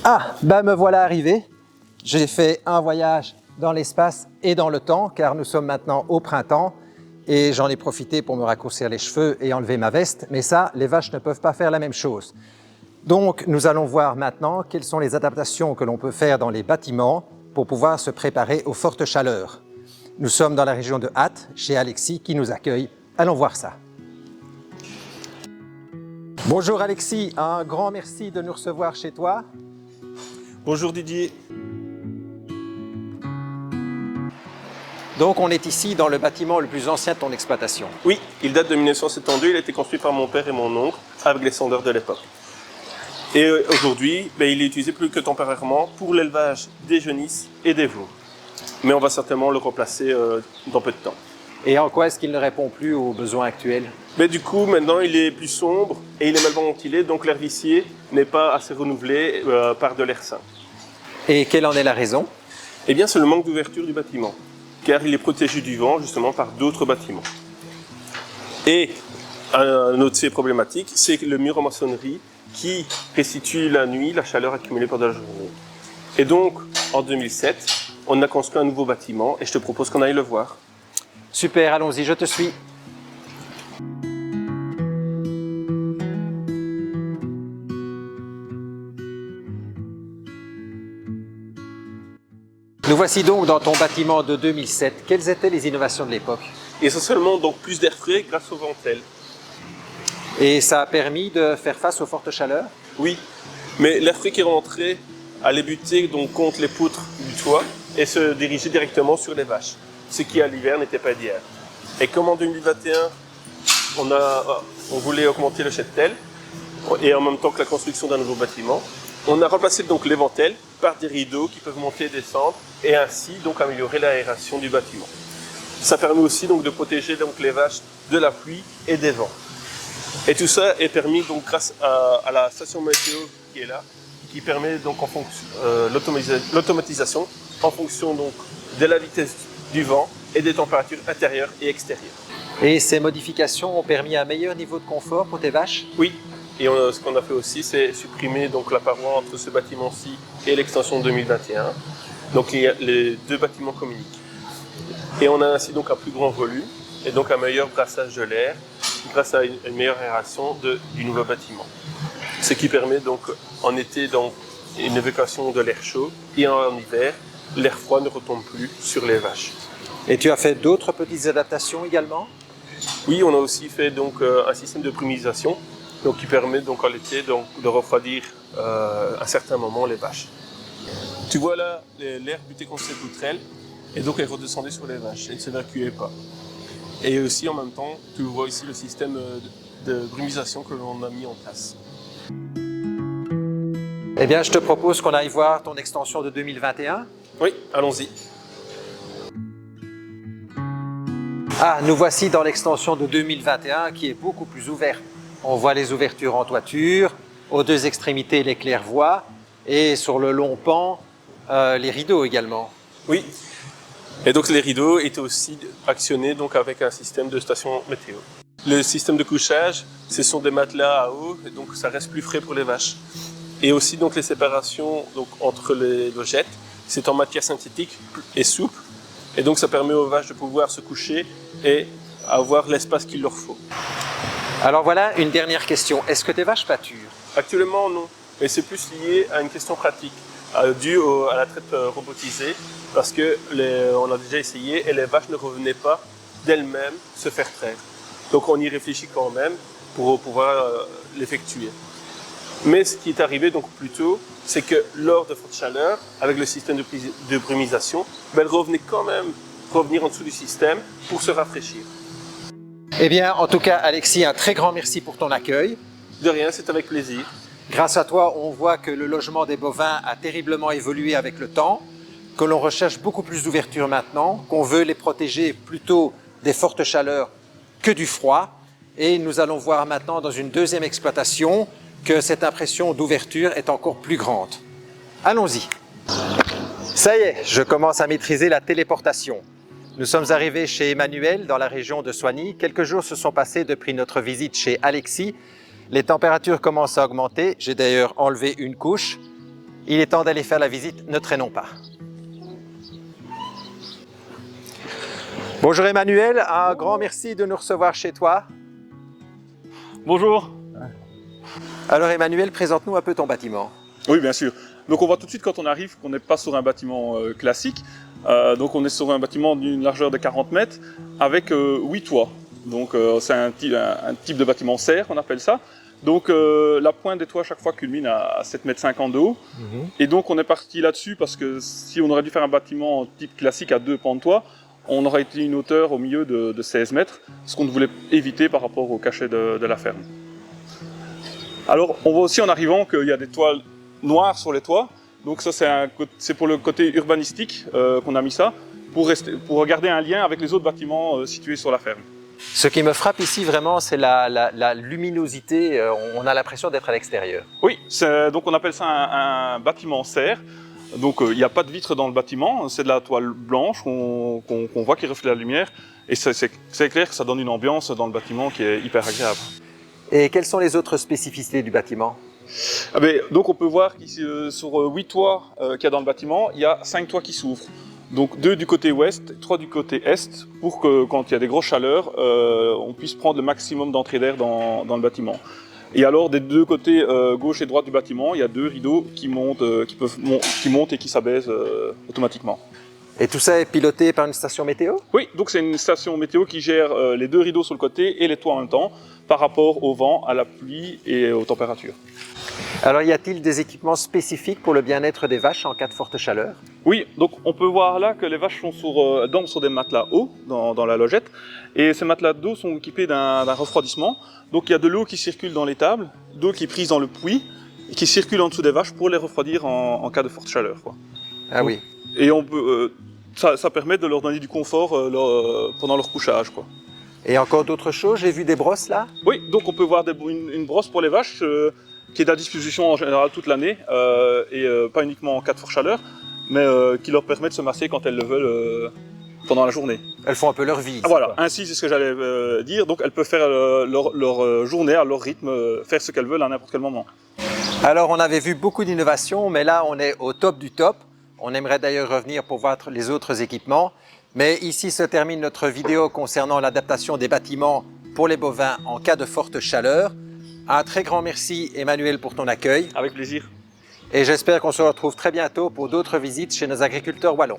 Ah, ben me voilà arrivé. J'ai fait un voyage dans l'espace et dans le temps, car nous sommes maintenant au printemps et j'en ai profité pour me raccourcir les cheveux et enlever ma veste, mais ça, les vaches ne peuvent pas faire la même chose. Donc, nous allons voir maintenant quelles sont les adaptations que l'on peut faire dans les bâtiments pour pouvoir se préparer aux fortes chaleurs. Nous sommes dans la région de Ath, chez Alexis qui nous accueille. Allons voir ça. Bonjour Alexis, un grand merci de nous recevoir chez toi. Bonjour Didier. Donc on est ici dans le bâtiment le plus ancien de ton exploitation. Oui, il date de 1972, il a été construit par mon père et mon oncle avec les sondeurs de l'époque. Et aujourd'hui, il est utilisé plus que temporairement pour l'élevage des genisses et des veaux. Mais on va certainement le remplacer dans peu de temps. Et en quoi est-ce qu'il ne répond plus aux besoins actuels? Mais du coup, maintenant, il est plus sombre et il est mal ventilé, donc l'air vicié n'est pas assez renouvelé par de l'air sain. Et quelle en est la raison? Eh bien, c'est le manque d'ouverture du bâtiment, car il est protégé du vent, justement, par d'autres bâtiments. Et un autre fait problématique, c'est le mur en maçonnerie qui restitue la nuit la chaleur accumulée pendant la journée. Et donc, en 2007, on a construit un nouveau bâtiment et je te propose qu'on aille le voir. Super, allons-y, je te suis. Nous voici donc dans ton bâtiment de 2007. Quelles étaient les innovations de l'époque? Essentiellement, donc, plus d'air frais grâce aux ventelles. Et ça a permis de faire face aux fortes chaleurs? Oui, mais l'air frais qui est rentré allait buter donc contre les poutres du toit et se diriger directement sur les vaches, ce qui à l'hiver n'était pas idéal. Et comme en 2021, on voulait augmenter le cheptel et en même temps que la construction d'un nouveau bâtiment, on a remplacé donc les ventelles par des rideaux qui peuvent monter et descendre et ainsi donc améliorer l'aération du bâtiment. Ça permet aussi donc de protéger donc les vaches de la pluie et des vents. Et tout ça est permis donc grâce à la station météo qui est là, qui permet donc en fonction l'automatisation en fonction donc de la vitesse du vent et des températures intérieures et extérieures. Et ces modifications ont permis un meilleur niveau de confort pour tes vaches? Oui, et ce qu'on a fait aussi, c'est supprimer donc la paroi entre ce bâtiment-ci et l'extension 2021. Donc les deux bâtiments communiquent. Et on a ainsi donc un plus grand volume et donc un meilleur brassage de l'air grâce à une meilleure aération du nouveau bâtiment. Ce qui permet donc en été donc une évacuation de l'air chaud et en hiver, l'air froid ne retombe plus sur les vaches. Et tu as fait d'autres petites adaptations également? Oui, on a aussi fait donc un système de brumisation donc qui permet donc en été donc de refroidir à certains moments les vaches. Tu vois là l'air buter contre ces poutrelles et donc elle redescendait sur les vaches et ne s'évacuait pas. Et aussi en même temps, tu vois ici le système de brumisation que l'on a mis en place. Eh bien, je te propose qu'on aille voir ton extension de 2021. Oui, allons-y. Ah, nous voici dans l'extension de 2021 qui est beaucoup plus ouverte. On voit les ouvertures en toiture, aux deux extrémités les claire-voies et sur le long pan, les rideaux également. Oui, et donc les rideaux étaient aussi actionnés donc avec un système de station météo. Le système de couchage, ce sont des matelas à eau, et donc ça reste plus frais pour les vaches. Et aussi donc les séparations donc, entre les logettes, c'est en matière synthétique et souple, et donc ça permet aux vaches de pouvoir se coucher et avoir l'espace qu'il leur faut. Alors voilà, une dernière question. Est-ce que tes vaches pâturent? Actuellement non, mais c'est plus lié à une question pratique, due à la traite robotisée, parce que on a déjà essayé et les vaches ne revenaient pas d'elles-mêmes se faire traire. Donc on y réfléchit quand même pour pouvoir l'effectuer. Mais ce qui est arrivé donc plus tôt, c'est que lors de fortes chaleurs, avec le système de brumisation, elles revenaient quand même revenir en dessous du système pour se rafraîchir. Eh bien, en tout cas, Alexis, un très grand merci pour ton accueil. De rien, c'est avec plaisir. Grâce à toi, on voit que le logement des bovins a terriblement évolué avec le temps, que l'on recherche beaucoup plus d'ouverture maintenant, qu'on veut les protéger plutôt des fortes chaleurs que du froid. Et nous allons voir maintenant dans une deuxième exploitation que cette impression d'ouverture est encore plus grande. Allons-y. Ça y est, je commence à maîtriser la téléportation. Nous sommes arrivés chez Emmanuel dans la région de Soigny. Quelques jours se sont passés depuis notre visite chez Alexis. Les températures commencent à augmenter. J'ai d'ailleurs enlevé une couche. il est temps d'aller faire la visite, ne traînons pas. Bonjour Emmanuel, un grand merci de nous recevoir chez toi. Bonjour. Alors Emmanuel, présente-nous un peu ton bâtiment. Oui, bien sûr. Donc on voit tout de suite quand on arrive qu'on n'est pas sur un bâtiment classique. Donc on est sur un bâtiment d'une largeur de 40 mètres avec 8 toits. Donc c'est un type de bâtiment serre, on appelle ça. Donc la pointe des toits à chaque fois culmine à 7,50 m de haut. Et donc on est parti là-dessus parce que si on aurait dû faire un bâtiment type classique à 2 pans de toit, on aurait été une hauteur au milieu de 16 mètres, ce qu'on voulait éviter par rapport au cachet de la ferme. Alors on voit aussi en arrivant qu'il y a des toiles noires sur les toits. Donc ça c'est pour le côté urbanistique qu'on a mis ça, pour garder un lien avec les autres bâtiments situés sur la ferme. Ce qui me frappe ici vraiment, c'est la luminosité, on a l'impression d'être à l'extérieur. Oui, donc on appelle ça un bâtiment serre. Donc il n'y a pas de vitre dans le bâtiment, c'est de la toile blanche qu'on voit qui reflète la lumière. Et c'est clair que ça donne une ambiance dans le bâtiment qui est hyper agréable. Et quelles sont les autres spécificités du bâtiment? Donc on peut voir qu'ici sur 8 toits qu'il y a dans le bâtiment, il y a 5 toits qui s'ouvrent. Donc 2 du côté ouest, 3 du côté est, pour que quand il y a des grosses chaleurs, on puisse prendre le maximum d'entrée d'air dans le bâtiment. Et alors des deux côtés gauche et droite du bâtiment, il y a 2 rideaux qui montent et qui s'abaissent automatiquement. Et tout ça est piloté par une station météo? Oui, donc c'est une station météo qui gère les 2 rideaux sur le côté et les toits en même temps, par rapport au vent, à la pluie et aux températures. Alors y a-t-il des équipements spécifiques pour le bien-être des vaches en cas de forte chaleur? Oui, donc on peut voir là que les vaches dorment sur des matelas hauts dans la logette, et ces matelas d'eau sont équipés d'un refroidissement. Donc il y a de l'eau qui circule dans les tables, d'eau qui est prise dans le puits, et qui circule en dessous des vaches pour les refroidir en cas de forte chaleur, quoi. Ah oui. Et on peut, ça permet de leur donner du confort pendant leur couchage, quoi. Et encore d'autres choses, j'ai vu des brosses là? Oui, donc on peut voir une brosse pour les vaches qui est à disposition en général toute l'année, et pas uniquement en cas de forte chaleur, mais qui leur permet de se masser quand elles le veulent pendant la journée. Elles font un peu leur vie. Ah, voilà, ainsi c'est ce que j'allais dire, donc elles peuvent faire leur journée à leur rythme, faire ce qu'elles veulent à n'importe quel moment. Alors on avait vu beaucoup d'innovations, mais là on est au top du top. On aimerait d'ailleurs revenir pour voir les autres équipements. Mais ici se termine notre vidéo concernant l'adaptation des bâtiments pour les bovins en cas de forte chaleur. Un très grand merci Emmanuel pour ton accueil. Avec plaisir. Et j'espère qu'on se retrouve très bientôt pour d'autres visites chez nos agriculteurs wallons.